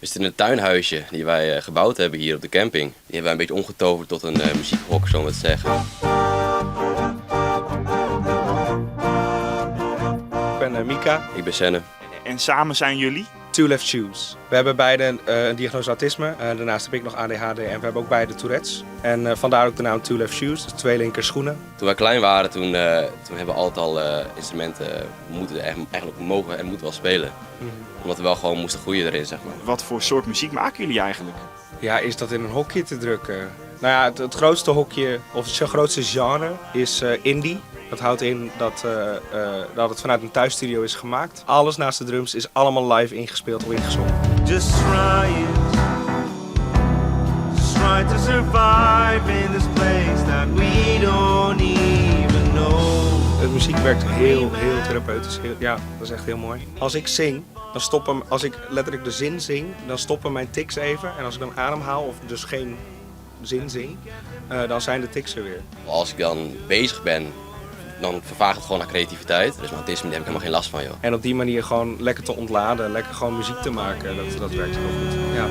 We zitten in een tuinhuisje die wij gebouwd hebben hier op de camping. Die hebben wij een beetje omgetoverd tot een muziekhok, zo maar te zeggen. Ik ben Mika. Ik ben Senne. En samen zijn jullie? Two Left Shoes. We hebben beide een diagnose autisme. Daarnaast heb ik nog ADHD en we hebben ook beide Tourette's. En vandaar ook de naam Two Left Shoes, dus twee linker schoenen. Toen wij klein waren, toen hebben we altijd al instrumenten eigenlijk mogen en moeten wel spelen. Omdat we wel gewoon moesten groeien erin, zeg maar. Wat voor soort muziek maken jullie eigenlijk? Ja, is dat in een hokje te drukken? Nou ja, het grootste hokje, of het grootste genre, is indie. Dat houdt in dat het vanuit een thuisstudio is gemaakt. Alles naast de drums is allemaal live ingespeeld of ingezongen. Just trying to survive in this place that we don't even know. Het muziek werkt heel therapeutisch. Ja, dat is echt heel mooi. Als ik zing, als ik letterlijk de zin zing, dan stoppen mijn tics even. En als ik dan ademhaal of dus geen zin zing, dan zijn de tics er weer. Als ik dan bezig ben, dan vervaagt het gewoon naar creativiteit. Dus met autisme heb ik helemaal geen last van, joh. En op die manier gewoon lekker te ontladen, lekker gewoon muziek te maken, dat werkt heel goed. Ja.